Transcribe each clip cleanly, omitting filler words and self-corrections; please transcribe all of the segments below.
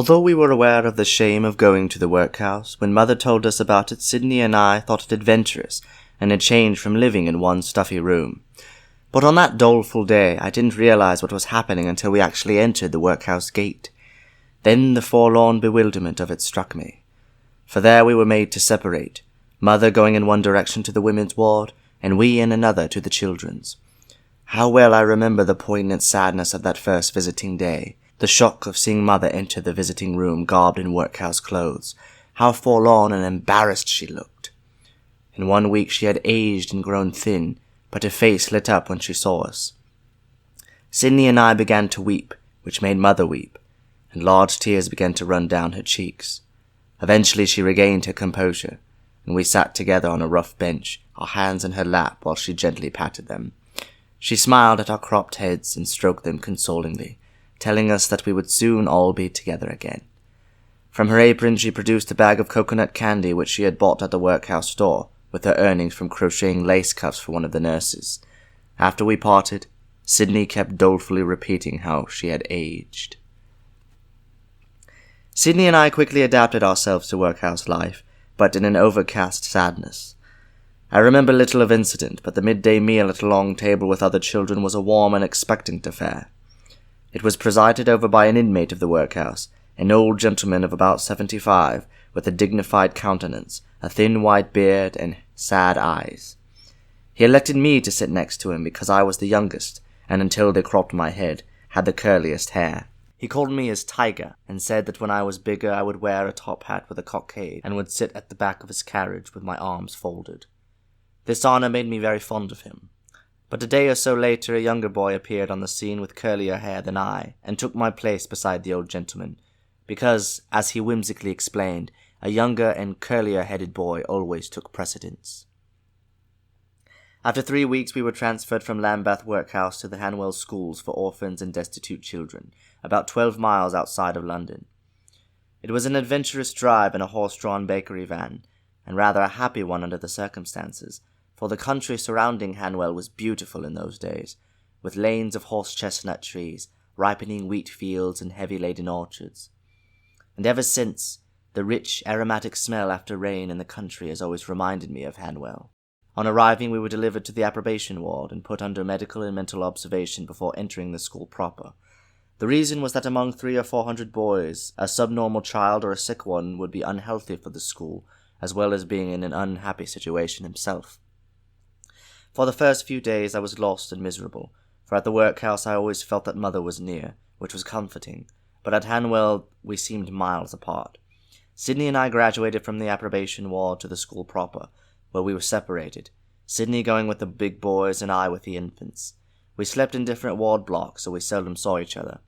Although we were aware of the shame of going to the workhouse, when Mother told us about it, Sydney and I thought it adventurous, and a change from living in one stuffy room. But on that doleful day, I didn't realize what was happening until we actually entered the workhouse gate. Then the forlorn bewilderment of it struck me. For there we were made to separate, Mother going in one direction to the women's ward, and we in another to the children's. How well I remember the poignant sadness of that first visiting day, the shock of seeing Mother enter the visiting room garbed in workhouse clothes. How forlorn and embarrassed she looked. In 1 week she had aged and grown thin, but her face lit up when she saw us. Sydney and I began to weep, which made Mother weep, and large tears began to run down her cheeks. Eventually she regained her composure, and we sat together on a rough bench, our hands in her lap while she gently patted them. She smiled at our cropped heads and stroked them consolingly, telling us that we would soon all be together again. From her apron she produced a bag of coconut candy which she had bought at the workhouse store, with her earnings from crocheting lace cuffs for one of the nurses. After we parted, Sydney kept dolefully repeating how she had aged. Sydney and I quickly adapted ourselves to workhouse life, but in an overcast sadness. I remember little of incident, but the midday meal at a long table with other children was a warm and expectant affair. It was presided over by an inmate of the workhouse, an old gentleman of about 75, with a dignified countenance, a thin white beard, and sad eyes. He elected me to sit next to him because I was the youngest, and until they cropped my head, had the curliest hair. He called me his tiger, and said that when I was bigger I would wear a top hat with a cockade, and would sit at the back of his carriage with my arms folded. This honor made me very fond of him. But a day or so later a younger boy appeared on the scene with curlier hair than I, and took my place beside the old gentleman, because, as he whimsically explained, a younger and curlier-headed boy always took precedence. After 3 weeks we were transferred from Lambeth Workhouse to the Hanwell schools for orphans and destitute children, about 12 miles outside of London. It was an adventurous drive in a horse-drawn bakery van, and rather a happy one under the circumstances, for the country surrounding Hanwell was beautiful in those days, with lanes of horse-chestnut trees, ripening wheat fields and heavy-laden orchards. And ever since, the rich, aromatic smell after rain in the country has always reminded me of Hanwell. On arriving, we were delivered to the approbation ward and put under medical and mental observation before entering the school proper. The reason was that among 300 or 400 boys, a subnormal child or a sick one would be unhealthy for the school, as well as being in an unhappy situation himself. For the first few days I was lost and miserable, for at the workhouse I always felt that Mother was near, which was comforting, but at Hanwell we seemed miles apart. Sydney and I graduated from the approbation ward to the school proper, where we were separated, Sydney going with the big boys and I with the infants. We slept in different ward blocks, so we seldom saw each other.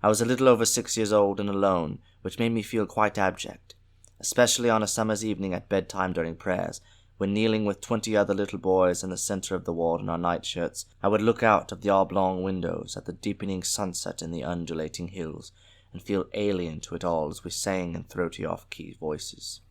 I was a little over 6 years old and alone, which made me feel quite abject, especially on a summer's evening at bedtime during prayers, when kneeling with 20 other little boys in the center of the ward in our nightshirts, I would look out of the oblong windows at the deepening sunset in the undulating hills, and feel alien to it all as we sang in throaty off-key voices.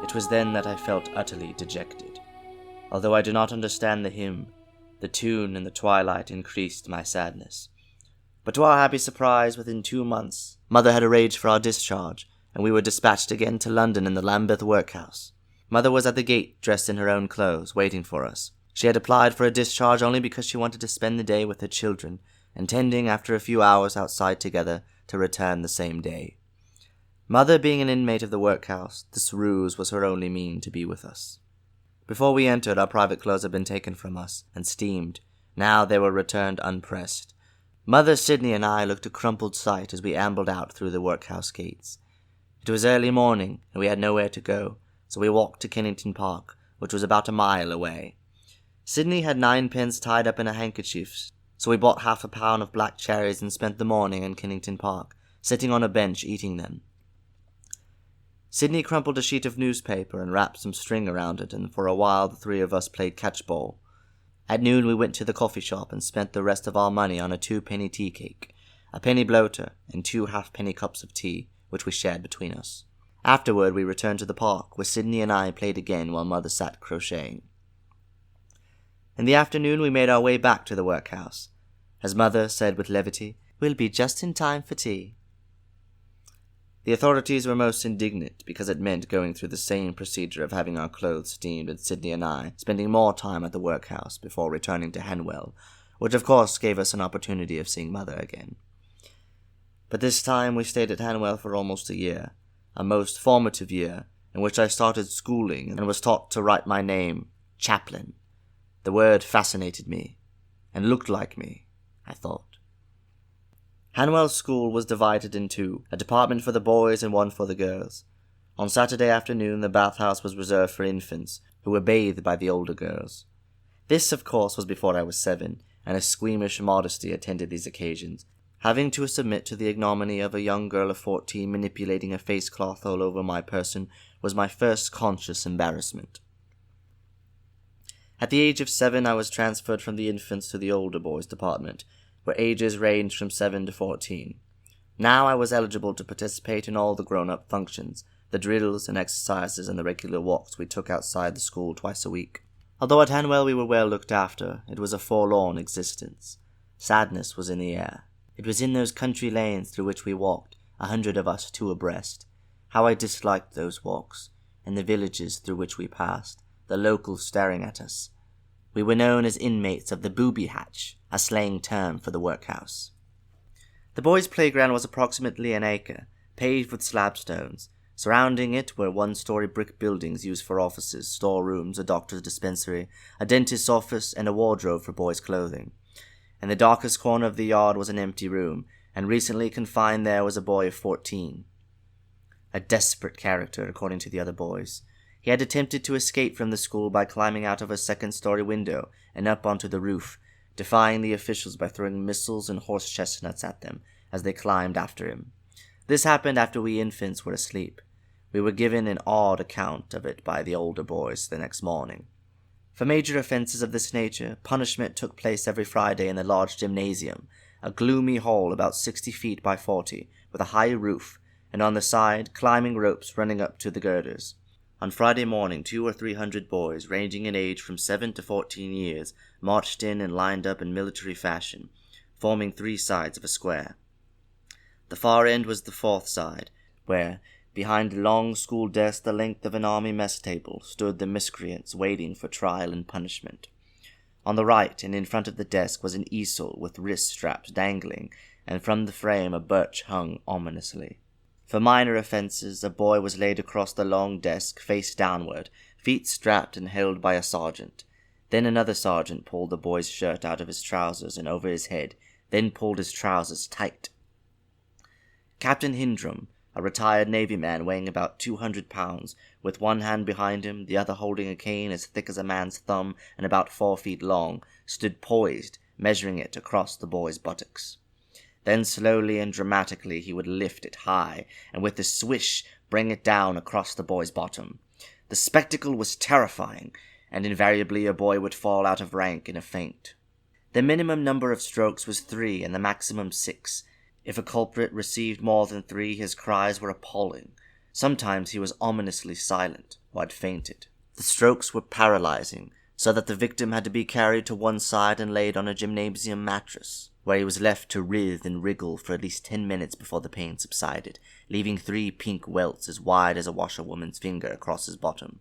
It was then that I felt utterly dejected. Although I do not understand the hymn, the tune in the twilight increased my sadness. But to our happy surprise, within 2 months, Mother had arranged for our discharge, and we were dispatched again to London in the Lambeth Workhouse. Mother was at the gate, dressed in her own clothes, waiting for us. She had applied for a discharge only because she wanted to spend the day with her children, intending, after a few hours outside together, to return the same day. Mother being an inmate of the workhouse, this ruse was her only mean to be with us. Before we entered, our private clothes had been taken from us and steamed. Now they were returned unpressed. Mother, Sydney, and I looked a crumpled sight as we ambled out through the workhouse gates. It was early morning, and we had nowhere to go, so we walked to Kennington Park, which was about a mile away. Sydney had 9 pence tied up in a handkerchief, so we bought half a pound of black cherries and spent the morning in Kennington Park, sitting on a bench eating them. Sydney crumpled a sheet of newspaper and wrapped some string around it, and for a while the three of us played catch-ball. At noon we went to the coffee shop and spent the rest of our money on a 2-penny tea cake, a penny bloater, and 2 half-penny cups of tea, which we shared between us. Afterward we returned to the park, where Sydney and I played again while Mother sat crocheting. In the afternoon we made our way back to the workhouse. As Mother said with levity, "We'll be just in time for tea." The authorities were most indignant because it meant going through the same procedure of having our clothes steamed, and Sydney and I spending more time at the workhouse before returning to Hanwell, which of course gave us an opportunity of seeing Mother again. But this time we stayed at Hanwell for almost a year, a most formative year in which I started schooling and was taught to write my name, Chaplin. The word fascinated me, and looked like me, I thought. Hanwell's school was divided in two, a department for the boys and one for the girls. On Saturday afternoon the bathhouse was reserved for infants, who were bathed by the older girls. This, of course, was before I was 7, and a squeamish modesty attended these occasions. Having to submit to the ignominy of a young girl of 14 manipulating a face cloth all over my person was my first conscious embarrassment. At the age of 7 I was transferred from the infants to the older boys department, where ages ranged from 7 to 14. Now I was eligible to participate in all the grown-up functions, the drills and exercises and the regular walks we took outside the school twice a week. Although at Hanwell we were well looked after, it was a forlorn existence. Sadness was in the air. It was in those country lanes through which we walked, 100 of us 2 abreast. How I disliked those walks, and the villages through which we passed, the locals staring at us. We were known as inmates of the booby hatch, a slang term for the workhouse. The boys' playground was approximately an acre, paved with slab stones. Surrounding it were 1-story brick buildings used for offices, storerooms, a doctor's dispensary, a dentist's office, and a wardrobe for boys' clothing. In the darkest corner of the yard was an empty room, and recently confined there was a boy of 14. A desperate character, according to the other boys. He had attempted to escape from the school by climbing out of a 2nd-story window and up onto the roof, defying the officials by throwing missiles and horse chestnuts at them as they climbed after him. This happened after we infants were asleep. We were given an odd account of it by the older boys the next morning. For major offences of this nature, punishment took place every Friday in the large gymnasium, a gloomy hall about 60 feet by 40, with a high roof, and on the side climbing ropes running up to the girders. On Friday morning 200 or 300 boys, ranging in age from 7 to 14 years, marched in and lined up in military fashion, forming 3 sides of a square. The far end was the 4th side, where, behind a long school desk the length of an army mess table, stood the miscreants waiting for trial and punishment. On the right and in front of the desk was an easel with wrist straps dangling, and from the frame a birch hung ominously. For minor offences, a boy was laid across the long desk, face downward, feet strapped and held by a sergeant. Then another sergeant pulled the boy's shirt out of his trousers and over his head, then pulled his trousers tight. Captain Hindrum, a retired Navy man weighing about 200 pounds, with one hand behind him, the other holding a cane as thick as a man's thumb and about 4 feet long, stood poised, measuring it across the boy's buttocks. Then slowly and dramatically he would lift it high, and with a swish bring it down across the boy's bottom. The spectacle was terrifying, and invariably a boy would fall out of rank in a faint. The minimum number of strokes was 3 and the maximum 6. If a culprit received more than 3, his cries were appalling. Sometimes he was ominously silent, or had fainted. The strokes were paralyzing, so that the victim had to be carried to one side and laid on a gymnasium mattress, where he was left to writhe and wriggle for at least 10 minutes before the pain subsided, leaving 3 pink welts as wide as a washerwoman's finger across his bottom.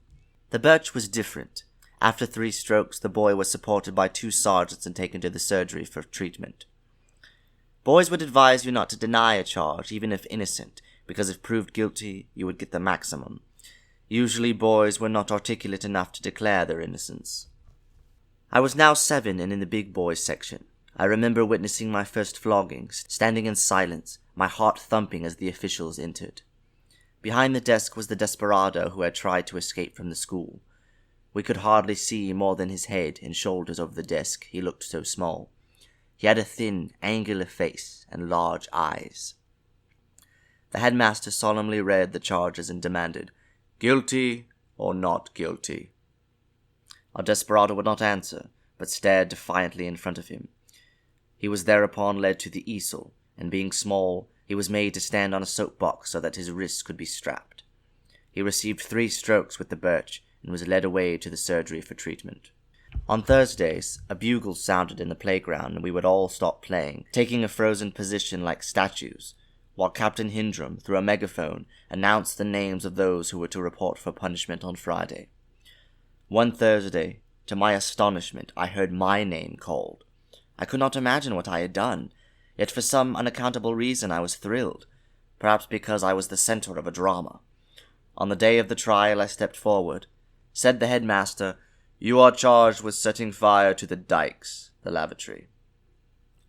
The birch was different. After 3 strokes, the boy was supported by 2 sergeants and taken to the surgery for treatment. Boys would advise you not to deny a charge, even if innocent, because if proved guilty, you would get the maximum. Usually boys were not articulate enough to declare their innocence. I was now 7 and in the big boys section. I remember witnessing my first flogging, standing in silence, my heart thumping as the officials entered. Behind the desk was the desperado who had tried to escape from the school. We could hardly see more than his head and shoulders over the desk, he looked so small. He had a thin, angular face and large eyes. The headmaster solemnly read the charges and demanded, "Guilty or not guilty?" Our desperado would not answer, but stared defiantly in front of him. He was thereupon led to the easel, and being small, he was made to stand on a soapbox so that his wrists could be strapped. He received 3 strokes with the birch and was led away to the surgery for treatment. On Thursdays, a bugle sounded in the playground and we would all stop playing, taking a frozen position like statues, while Captain Hindram, through a megaphone, announced the names of those who were to report for punishment on Friday. One Thursday, to my astonishment, I heard my name called. I could not imagine what I had done, yet for some unaccountable reason I was thrilled, perhaps because I was the center of a drama. On the day of the trial I stepped forward. Said the headmaster, "You are charged with setting fire to the dikes," the lavatory.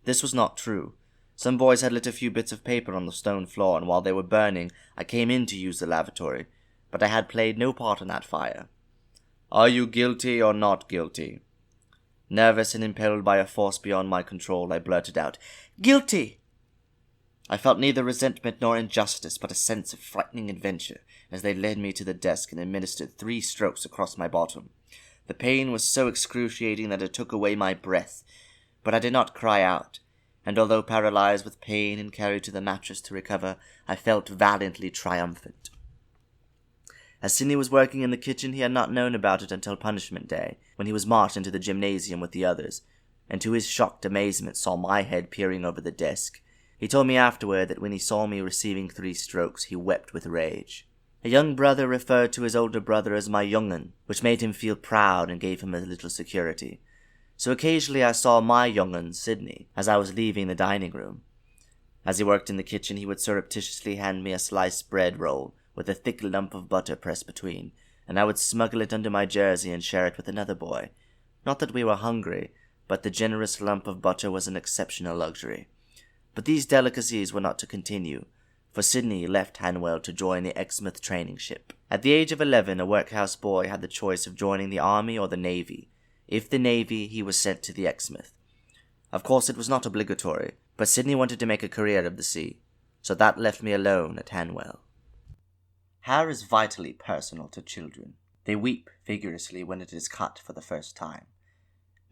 This was not true. Some boys had lit a few bits of paper on the stone floor, and while they were burning, I came in to use the lavatory, but I had played no part in that fire. "Are you guilty or not guilty?" Nervous and impelled by a force beyond my control, I blurted out, "Guilty!" I felt neither resentment nor injustice, but a sense of frightening adventure, as they led me to the desk and administered 3 strokes across my bottom. The pain was so excruciating that it took away my breath, but I did not cry out, and although paralyzed with pain and carried to the mattress to recover, I felt valiantly triumphant. As Sidney was working in the kitchen, he had not known about it until punishment day, when he was marched into the gymnasium with the others, and to his shocked amazement saw my head peering over the desk. He told me afterward that when he saw me receiving 3 strokes, he wept with rage. A young brother referred to his older brother as my young'un, which made him feel proud and gave him a little security. So occasionally I saw my young'un, Sidney, as I was leaving the dining room. As he worked in the kitchen, he would surreptitiously hand me a sliced bread roll with a thick lump of butter pressed between, and I would smuggle it under my jersey and share it with another boy. Not that we were hungry, but the generous lump of butter was an exceptional luxury. But these delicacies were not to continue, for Sidney left Hanwell to join the Exmouth training ship. At the age of 11, a workhouse boy had the choice of joining the army or the navy. If the navy, he was sent to the Exmouth. Of course, it was not obligatory, but Sidney wanted to make a career of the sea, so that left me alone at Hanwell. Hair is vitally personal to children. They weep vigorously when it is cut for the first time.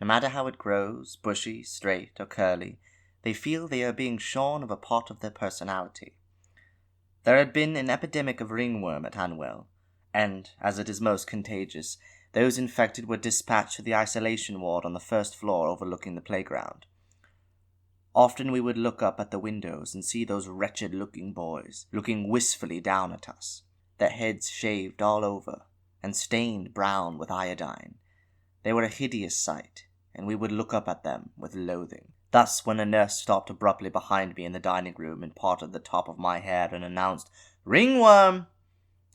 No matter how it grows, bushy, straight, or curly, they feel they are being shorn of a part of their personality. There had been an epidemic of ringworm at Hanwell, and, as it is most contagious, those infected were dispatched to the isolation ward on the first floor overlooking the playground. Often we would look up at the windows and see those wretched-looking boys looking wistfully down at us, their heads shaved all over and stained brown with iodine. They were a hideous sight, and we would look up at them with loathing. Thus, when a nurse stopped abruptly behind me in the dining room and parted the top of my hair and announced, "Ringworm!"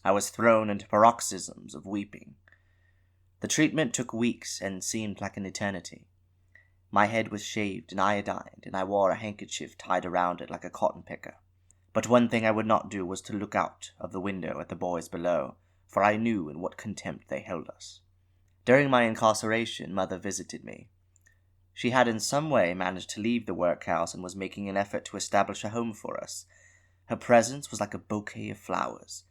I was thrown into paroxysms of weeping. The treatment took weeks and seemed like an eternity. My head was shaved and iodined, and I wore a handkerchief tied around it like a cotton picker. But one thing I would not do was to look out of the window at the boys below, for I knew in what contempt they held us. During my incarceration, Mother visited me. She had in some way managed to leave the workhouse and was making an effort to establish a home for us. Her presence was like a bouquet of flowers.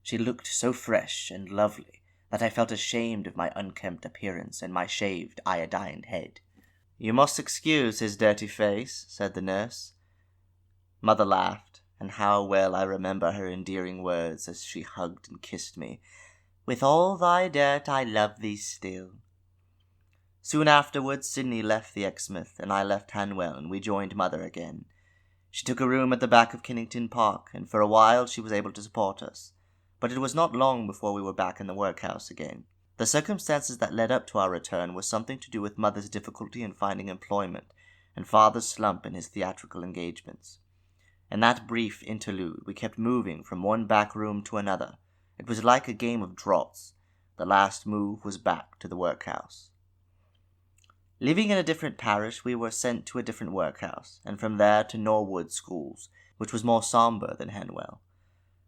She looked so fresh and lovely that I felt ashamed of my unkempt appearance and my shaved, iodined head. "You must excuse his dirty face," said the nurse. Mother laughed, and how well I remember her endearing words as she hugged and kissed me. "With all thy dirt I love thee still." Soon afterwards, Sidney left the Exmouth, and I left Hanwell, and we joined Mother again. She took a room at the back of Kennington Park, and for a while she was able to support us. But it was not long before we were back in the workhouse again. The circumstances that led up to our return were something to do with Mother's difficulty in finding employment, and Father's slump in his theatrical engagements. In that brief interlude, we kept moving from one back room to another. It was like a game of draughts. The last move was back to the workhouse. Living in a different parish, we were sent to a different workhouse, and from there to Norwood Schools, which was more sombre than Hanwell.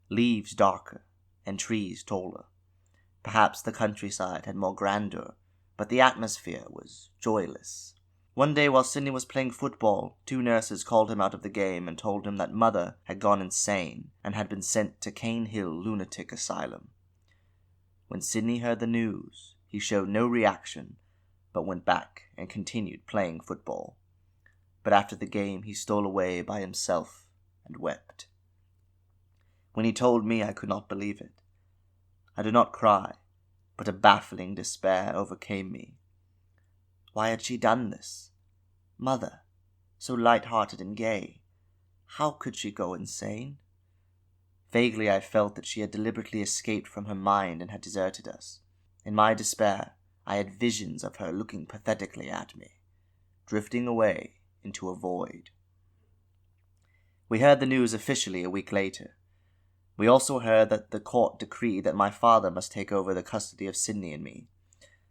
Leaves darker, and trees taller. Perhaps the countryside had more grandeur, but the atmosphere was joyless. One day while Sidney was playing football, 2 nurses called him out of the game and told him that Mother had gone insane and had been sent to Cane Hill Lunatic Asylum. When Sidney heard the news, he showed no reaction, but went back and continued playing football. But after the game he stole away by himself and wept. When he told me, I could not believe it. I did not cry, but a baffling despair overcame me. Why had she done this? Mother, so light-hearted and gay. How could she go insane? Vaguely I felt that she had deliberately escaped from her mind and had deserted us. In my despair, I had visions of her looking pathetically at me, drifting away into a void. We heard the news officially a week later. We also heard that the court decreed that my father must take over the custody of Sidney and me.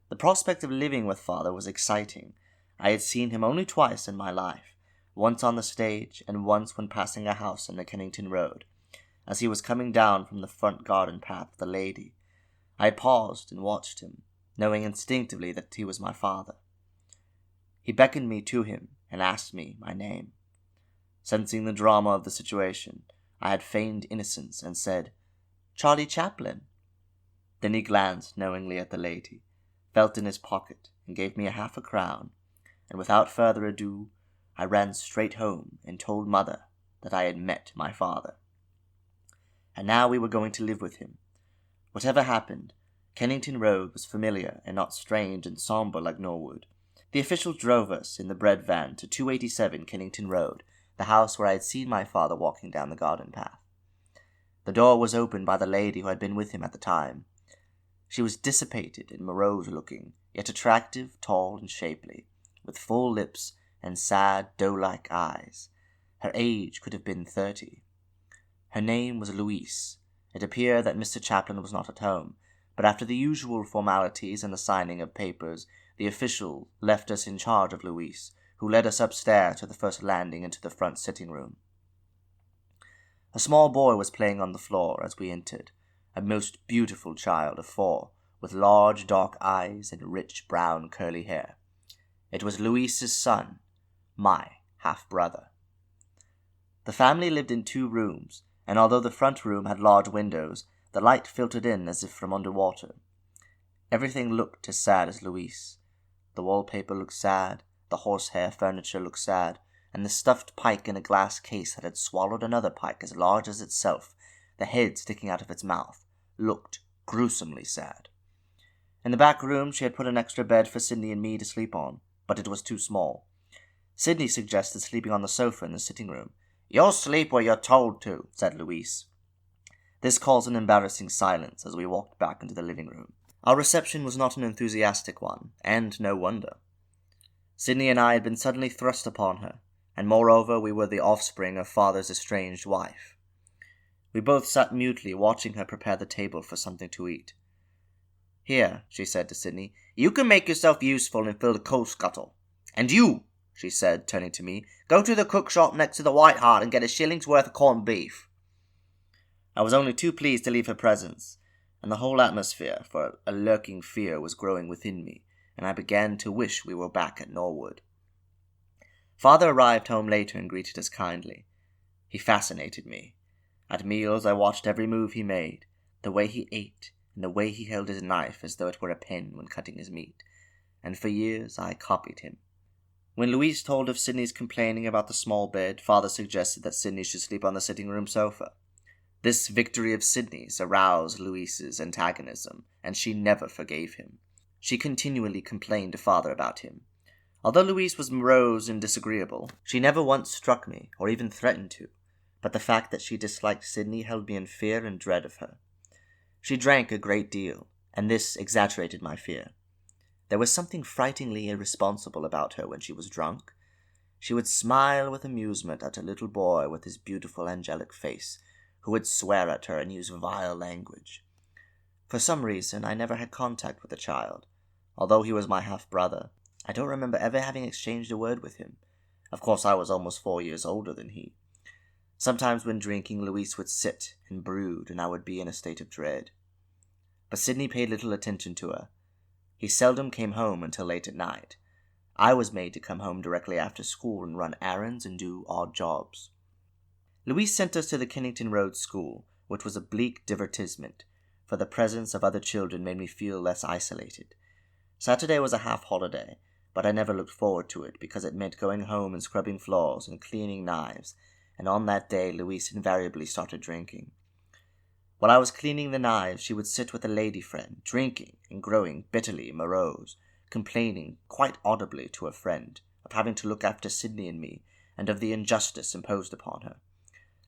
The prospect of living with father was exciting. I had seen him only twice in my life, once on the stage and once when passing a house in the Kennington Road, as he was coming down from the front garden path with a lady. I had paused and watched him, knowing instinctively that he was my father. He beckoned me to him and asked me my name. Sensing the drama of the situation, I had feigned innocence and said, "Charlie Chaplin." Then he glanced knowingly at the lady, felt in his pocket, and gave me half a crown, and without further ado, I ran straight home and told Mother that I had met my father. And now we were going to live with him. Whatever happened, Kennington Road was familiar and not strange and sombre like Norwood. The officials drove us in the bread van to 287 Kennington Road, the house where I had seen my father walking down the garden path. The door was opened by the lady who had been with him at the time. She was dissipated and morose-looking, yet attractive, tall, and shapely, with full lips and sad, doe-like eyes. Her age could have been 30. Her name was Louise. It appeared that Mr. Chaplin was not at home, but after the usual formalities and the signing of papers, the official left us in charge of Louise, who led us upstairs to the first landing into the front sitting-room. A small boy was playing on the floor as we entered, a most beautiful child of 4, with large dark eyes and rich brown curly hair. It was Louise's son, my half-brother. The family lived in 2 rooms, and although the front room had large windows, the light filtered in as if from underwater. Everything looked as sad as Louise. The wallpaper looked sad, the horsehair furniture looked sad, and the stuffed pike in a glass case that had swallowed another pike as large as itself, the head sticking out of its mouth, looked gruesomely sad. In the back room she had put an extra bed for Sidney and me to sleep on, but it was too small. Sidney suggested sleeping on the sofa in the sitting room. "You'll sleep where you're told to," said Louise. This caused an embarrassing silence as we walked back into the living room. Our reception was not an enthusiastic one, and no wonder. Sidney and I had been suddenly thrust upon her, and moreover we were the offspring of father's estranged wife. We both sat mutely watching her prepare the table for something to eat. "Here," she said to Sidney, "you can make yourself useful and fill the coal scuttle. And you," she said, turning to me, "go to the cook shop next to the White Hart and get a shilling's worth of corned beef." I was only too pleased to leave her presence, and the whole atmosphere for a lurking fear was growing within me, and I began to wish we were back at Norwood. Father arrived home later and greeted us kindly. He fascinated me. At meals I watched every move he made, the way he ate, and the way he held his knife as though it were a pen when cutting his meat, and for years I copied him. When Louise told of Sidney's complaining about the small bed, Father suggested that Sidney should sleep on the sitting-room sofa. This victory of Sidney's aroused Louise's antagonism, and she never forgave him. She continually complained to Father about him. Although Louise was morose and disagreeable, she never once struck me, or even threatened to, but the fact that she disliked Sidney held me in fear and dread of her. She drank a great deal, and this exaggerated my fear. There was something frighteningly irresponsible about her when she was drunk. She would smile with amusement at a little boy with his beautiful angelic face, who would swear at her and use vile language. For some reason, I never had contact with the child, although he was my half-brother. I don't remember ever having exchanged a word with him. Of course, I was almost 4 years older than he. Sometimes when drinking, Louise would sit and brood, and I would be in a state of dread. But Sydney paid little attention to her. He seldom came home until late at night. I was made to come home directly after school and run errands and do odd jobs. Louise sent us to the Kennington Road School, which was a bleak divertissement, for the presence of other children made me feel less isolated. Saturday was a half-holiday, but I never looked forward to it because it meant going home and scrubbing floors and cleaning knives, and on that day Louise invariably started drinking. While I was cleaning the knives, she would sit with a lady friend, drinking and growing bitterly morose, complaining quite audibly to a friend of having to look after Sydney and me, and of the injustice imposed upon her.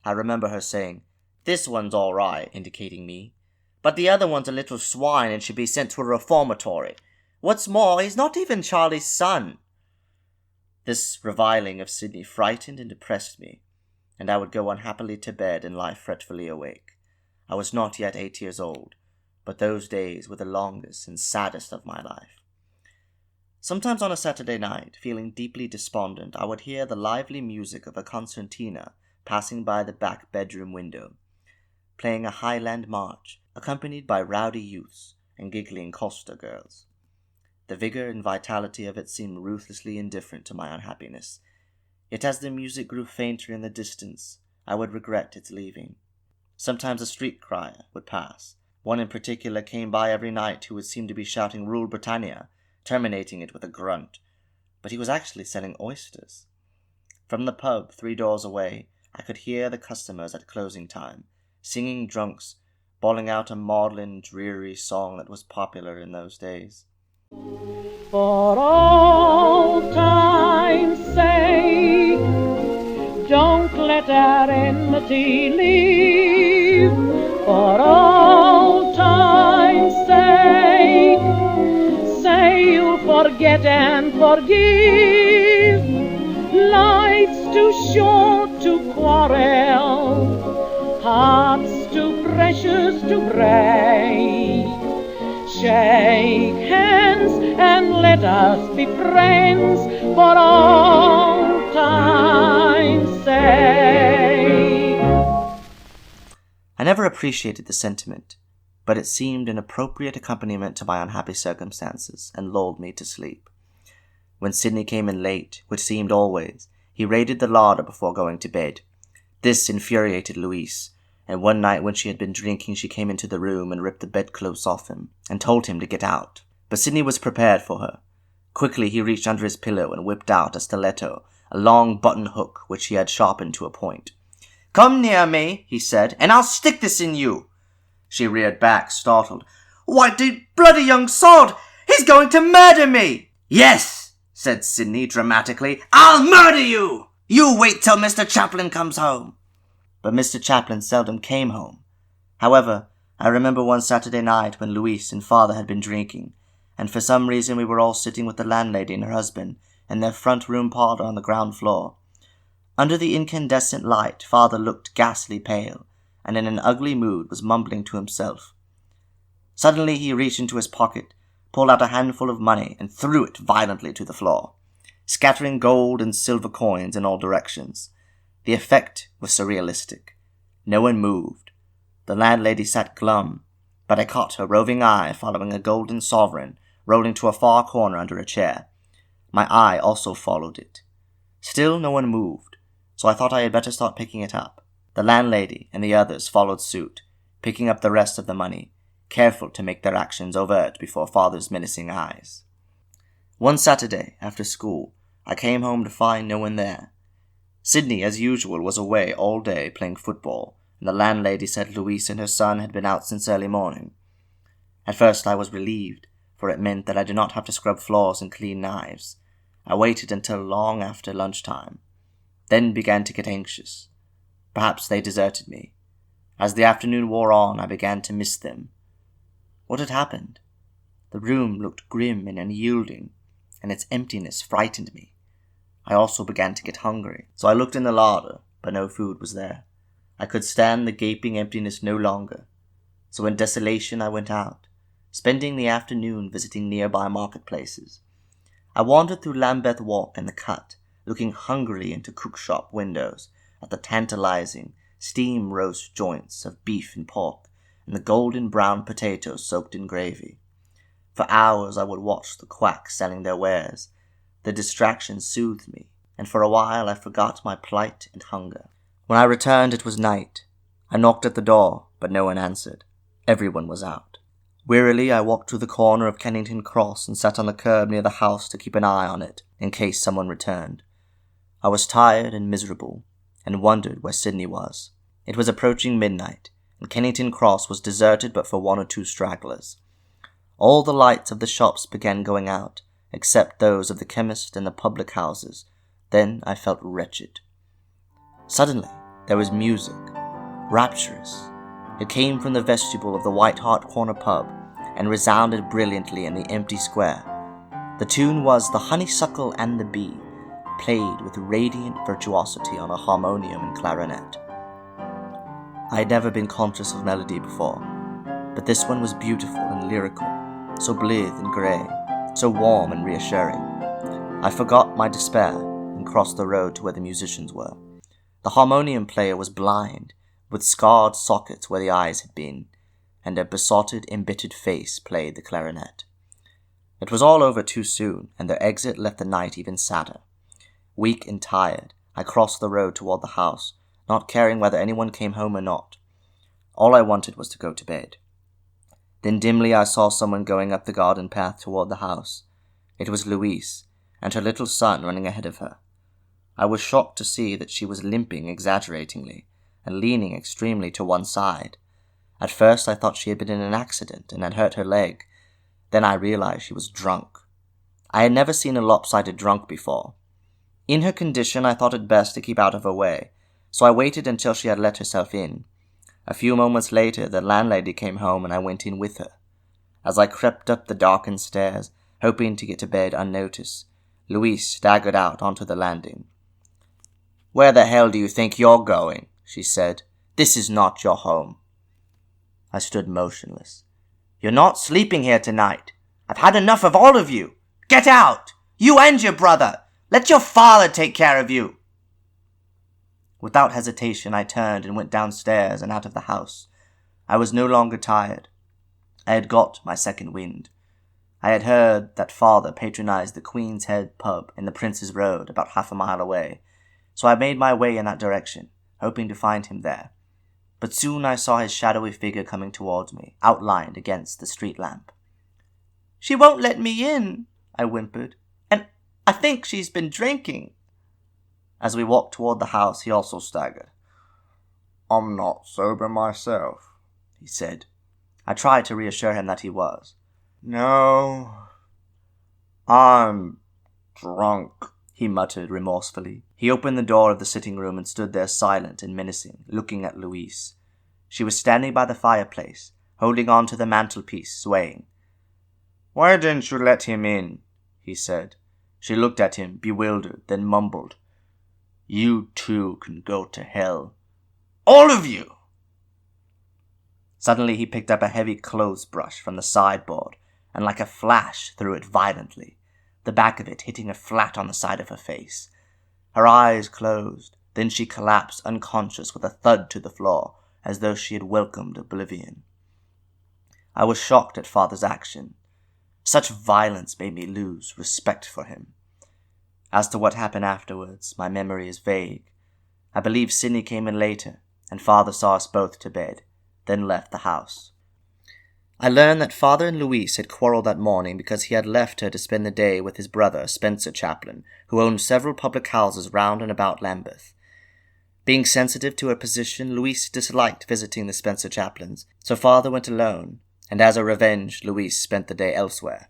I remember her saying, "This one's all right," indicating me, "but the other one's a little swine and should be sent to a reformatory. What's more, he's not even Charlie's son." This reviling of Sydney frightened and depressed me, and I would go unhappily to bed and lie fretfully awake. I was not yet 8 years old, but those days were the longest and saddest of my life. Sometimes on a Saturday night, feeling deeply despondent, I would hear the lively music of a concertina passing by the back bedroom window, playing a Highland march, accompanied by rowdy youths and giggling coster girls. The vigor and vitality of it seemed ruthlessly indifferent to my unhappiness, yet as the music grew fainter in the distance, I would regret its leaving. Sometimes a street crier would pass. One in particular came by every night who would seem to be shouting "Rule Britannia," terminating it with a grunt, but he was actually selling oysters. From the pub 3 doors away, I could hear the customers at closing time, singing drunks, bawling out a maudlin, dreary song that was popular in those days. For old time's sake, don't let our enmity leave. For old time's sake, say you'll forget and forgive. Life's too short to quarrel, hearts too precious to break. Shake hands and let us be friends for all time's sake. I never appreciated the sentiment, but it seemed an appropriate accompaniment to my unhappy circumstances and lulled me to sleep. When Sydney came in late, which seemed always, he raided the larder before going to bed. This infuriated Louise, and one night when she had been drinking she came into the room and ripped the bedclothes off him, and told him to get out. But Sydney was prepared for her. Quickly he reached under his pillow and whipped out a stiletto, a long button hook which he had sharpened to a point. "Come near me," he said, "and I'll stick this in you." She reared back, startled. "Why, the bloody young sod! He's going to murder me!" "Yes," said Sydney dramatically, "I'll murder you! You wait till Mr. Chaplin comes home." But Mr. Chaplin seldom came home. However, I remember one Saturday night when Louise and father had been drinking, and for some reason we were all sitting with the landlady and her husband in their front room parlour on the ground floor. Under the incandescent light, father looked ghastly pale, and in an ugly mood was mumbling to himself. Suddenly he reached into his pocket, pulled out a handful of money, and threw it violently to the floor, scattering gold and silver coins in all directions. The effect was surrealistic. No one moved. The landlady sat glum, but I caught her roving eye following a golden sovereign rolling to a far corner under a chair. My eye also followed it. Still no one moved, so I thought I had better start picking it up. The landlady and the others followed suit, picking up the rest of the money, careful to make their actions overt before father's menacing eyes. One Saturday, after school, I came home to find no one there. Sydney, as usual, was away all day playing football, and the landlady said Louise and her son had been out since early morning. At first I was relieved, for it meant that I did not have to scrub floors and clean knives. I waited until long after lunchtime, then began to get anxious. Perhaps they deserted me. As the afternoon wore on, I began to miss them. What had happened? The room looked grim and unyielding, and its emptiness frightened me. I also began to get hungry, so I looked in the larder, but no food was there. I could stand the gaping emptiness no longer, so in desolation I went out, spending the afternoon visiting nearby marketplaces. I wandered through Lambeth Walk and the Cut, looking hungrily into cookshop windows at the tantalizing steam roast joints of beef and pork and the golden brown potatoes soaked in gravy. For hours I would watch the quacks selling their wares. The distraction soothed me, and for a while I forgot my plight and hunger. When I returned, it was night. I knocked at the door, but no one answered. Everyone was out. Wearily, I walked to the corner of Kennington Cross and sat on the curb near the house to keep an eye on it, in case someone returned. I was tired and miserable, and wondered where Sydney was. It was approaching midnight, and Kennington Cross was deserted but for one or two stragglers. All the lights of the shops began going out, except those of the chemist and the public houses. Then I felt wretched. Suddenly, there was music, rapturous. It came from the vestibule of the White Hart Corner pub and resounded brilliantly in the empty square. The tune was The Honeysuckle and the Bee, played with radiant virtuosity on a harmonium and clarinet. I had never been conscious of melody before, but this one was beautiful and lyrical, so blithe and grey, so warm and reassuring. I forgot my despair and crossed the road to where the musicians were. The harmonium player was blind, with scarred sockets where the eyes had been, and a besotted, embittered face played the clarinet. It was all over too soon, and their exit left the night even sadder. Weak and tired, I crossed the road toward the house, not caring whether anyone came home or not. All I wanted was to go to bed. Then dimly I saw someone going up the garden path toward the house. It was Louise, and her little son running ahead of her. I was shocked to see that she was limping exaggeratingly, and leaning extremely to one side. At first I thought she had been in an accident and had hurt her leg. Then I realized she was drunk. I had never seen a lopsided drunk before. In her condition I thought it best to keep out of her way, so I waited until she had let herself in. A few moments later the landlady came home and I went in with her. As I crept up the darkened stairs, hoping to get to bed unnoticed, Louise staggered out onto the landing. "Where the hell do you think you're going?" she said. "This is not your home." I stood motionless. "You're not sleeping here tonight. I've had enough of all of you. Get out! You and your brother! Let your father take care of you!" Without hesitation, I turned and went downstairs and out of the house. I was no longer tired. I had got my second wind. I had heard that father patronized the Queen's Head pub in the Prince's Road about half a mile away, so I made my way in that direction, hoping to find him there. But soon I saw his shadowy figure coming towards me, outlined against the street lamp. "She won't let me in," I whimpered, "and I think she's been drinking." As we walked toward the house, he also staggered. "I'm not sober myself," he said. I tried to reassure him that he was. "No, I'm drunk," he muttered remorsefully. He opened the door of the sitting room and stood there silent and menacing, looking at Louise. She was standing by the fireplace, holding on to the mantelpiece, swaying. "Why didn't you let him in?" he said. She looked at him, bewildered, then mumbled, "You too can go to hell. All of you!" Suddenly he picked up a heavy clothes brush from the sideboard and like a flash threw it violently, the back of it hitting her flat on the side of her face. Her eyes closed, then she collapsed unconscious with a thud to the floor, as though she had welcomed oblivion. I was shocked at father's action. Such violence made me lose respect for him. As to what happened afterwards, my memory is vague. I believe Sydney came in later, and father saw us both to bed, then left the house. I learned that father and Louise had quarrelled that morning because he had left her to spend the day with his brother, Spencer Chaplin, who owned several public houses round and about Lambeth. Being sensitive to her position, Louise disliked visiting the Spencer Chaplins, so father went alone, and as a revenge, Louise spent the day elsewhere.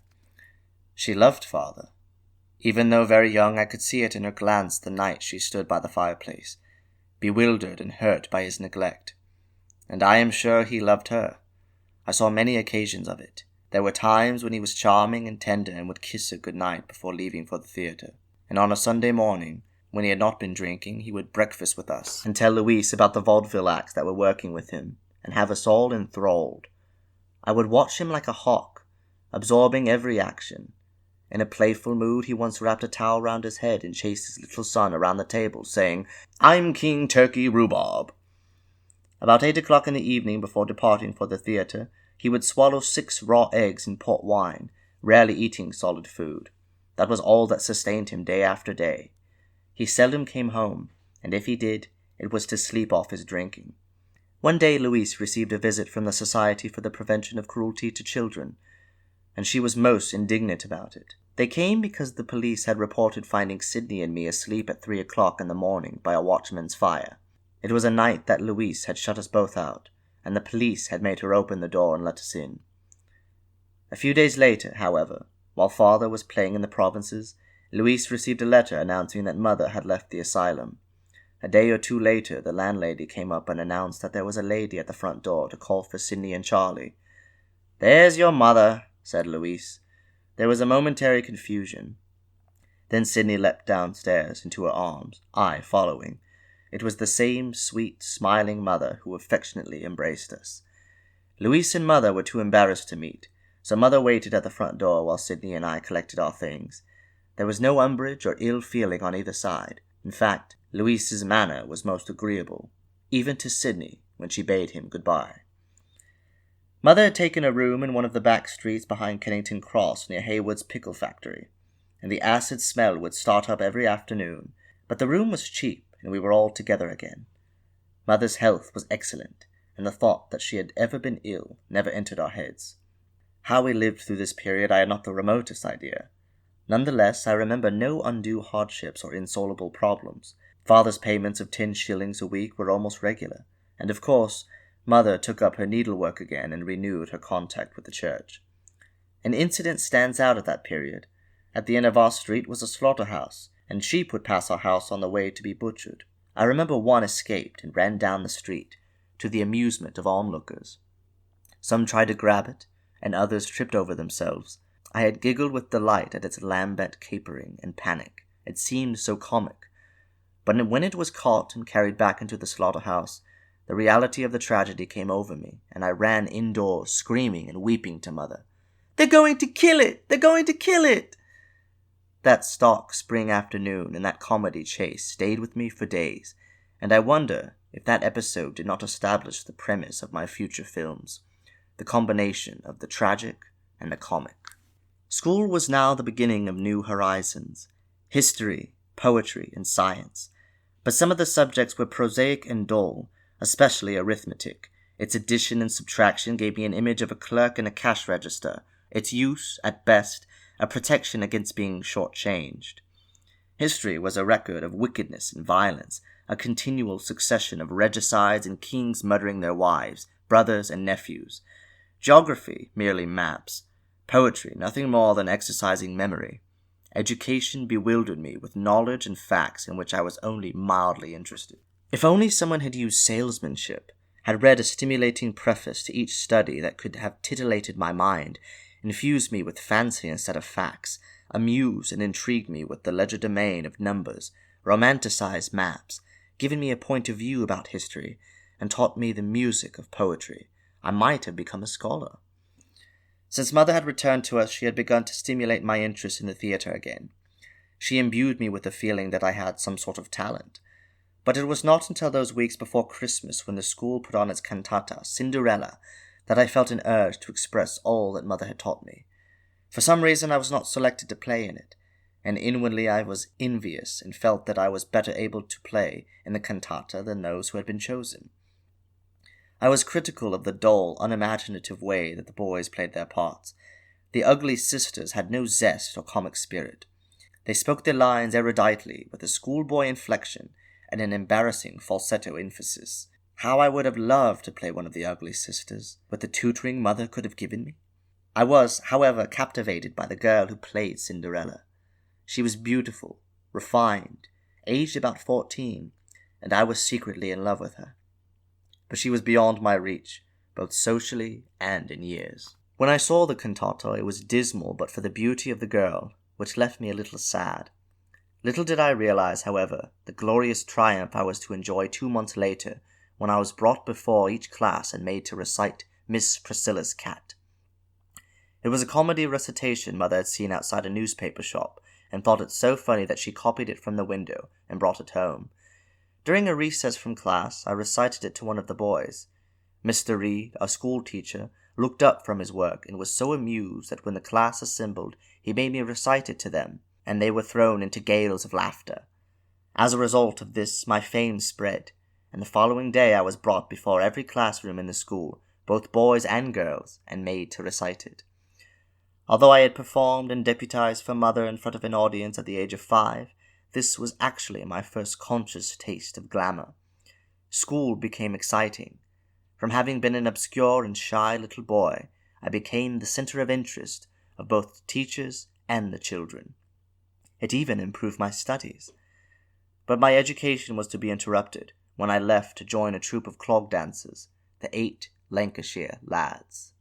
She loved father. Even though very young, I could see it in her glance the night she stood by the fireplace, bewildered and hurt by his neglect. And I am sure he loved her. I saw many occasions of it. There were times when he was charming and tender and would kiss her good night before leaving for the theatre. And on a Sunday morning, when he had not been drinking, he would breakfast with us and tell Louise about the vaudeville acts that were working with him, and have us all enthralled. I would watch him like a hawk, absorbing every action. In a playful mood, he once wrapped a towel round his head and chased his little son around the table, saying, "I'm King Turkey Rhubarb." About 8 o'clock in the evening, before departing for the theatre, he would swallow 6 raw eggs and port wine, rarely eating solid food. That was all that sustained him day after day. He seldom came home, and if he did, it was to sleep off his drinking. One day Louise received a visit from the Society for the Prevention of Cruelty to Children, and she was most indignant about it. They came because the police had reported finding Sydney and me asleep at 3 o'clock in the morning by a watchman's fire. It was a night that Louise had shut us both out, and the police had made her open the door and let us in. A few days later, however, while father was playing in the provinces, Louise received a letter announcing that mother had left the asylum. A day or two later, the landlady came up and announced that there was a lady at the front door to call for Sydney and Charlie. "There's your mother," said Louise. There was a momentary confusion. Then Sydney leapt downstairs into her arms, I following. It was the same sweet, smiling mother who affectionately embraced us. Louise and mother were too embarrassed to meet, so mother waited at the front door while Sydney and I collected our things. There was no umbrage or ill feeling on either side. In fact, Louise's manner was most agreeable, even to Sydney when she bade him goodbye. Mother had taken a room in one of the back streets behind Kennington Cross near Haywood's pickle factory, and the acid smell would start up every afternoon, but the room was cheap and we were all together again. Mother's health was excellent, and the thought that she had ever been ill never entered our heads. How we lived through this period I had not the remotest idea. Nonetheless, I remember no undue hardships or insoluble problems. Father's payments of 10 shillings a week were almost regular, and of course, Mother took up her needlework again and renewed her contact with the church. An incident stands out at that period. At the end of our street was a slaughterhouse, and sheep would pass our house on the way to be butchered. I remember one escaped and ran down the street, to the amusement of onlookers. Some tried to grab it, and others tripped over themselves. I had giggled with delight at its lambent capering and panic. It seemed so comic. But when it was caught and carried back into the slaughterhouse, the reality of the tragedy came over me, and I ran indoors, screaming and weeping to Mother. "They're going to kill it! They're going to kill it!" That stark spring afternoon and that comedy chase stayed with me for days, and I wonder if that episode did not establish the premise of my future films, the combination of the tragic and the comic. School was now the beginning of new horizons, history, poetry, and science, but some of the subjects were prosaic and dull, especially arithmetic. Its addition and subtraction gave me an image of a clerk in a cash register, its use, at best, a protection against being short-changed. History was a record of wickedness and violence, a continual succession of regicides and kings murdering their wives, brothers, and nephews. Geography, merely maps. Poetry, nothing more than exercising memory. Education bewildered me with knowledge and facts in which I was only mildly interested. If only someone had used salesmanship, had read a stimulating preface to each study that could have titillated my mind, infused me with fancy instead of facts, amused and intrigued me with the legerdemain of numbers, romanticized maps, given me a point of view about history, and taught me the music of poetry, I might have become a scholar. Since Mother had returned to us, she had begun to stimulate my interest in the theatre again. She imbued me with the feeling that I had some sort of talent. But it was not until those weeks before Christmas, when the school put on its cantata, Cinderella, that I felt an urge to express all that Mother had taught me. For some reason I was not selected to play in it, and inwardly I was envious and felt that I was better able to play in the cantata than those who had been chosen. I was critical of the dull, unimaginative way that the boys played their parts. The ugly sisters had no zest or comic spirit. They spoke their lines eruditely, with a schoolboy inflection and an embarrassing falsetto emphasis. How I would have loved to play one of the ugly sisters, with the tutoring Mother could have given me. I was, however, captivated by the girl who played Cinderella. She was beautiful, refined, aged about 14, and I was secretly in love with her. But she was beyond my reach, both socially and in years. When I saw the cantata, it was dismal but for the beauty of the girl, which left me a little sad. Little did I realize, however, the glorious triumph I was to enjoy 2 months later, when I was brought before each class and made to recite Miss Priscilla's Cat. It was a comedy recitation Mother had seen outside a newspaper shop, and thought it so funny that she copied it from the window and brought it home. During a recess from class, I recited it to one of the boys. Mr. Reed, our school teacher, looked up from his work and was so amused that when the class assembled, he made me recite it to them, and they were thrown into gales of laughter. As a result of this, my fame spread, and the following day I was brought before every classroom in the school, both boys and girls, and made to recite it. Although I had performed and deputized for Mother in front of an audience at the age of 5, this was actually my first conscious taste of glamour. School became exciting. From having been an obscure and shy little boy, I became the center of interest of both the teachers and the children. It even improved my studies. But my education was to be interrupted when I left to join a troupe of clog dancers, the Eight Lancashire Lads.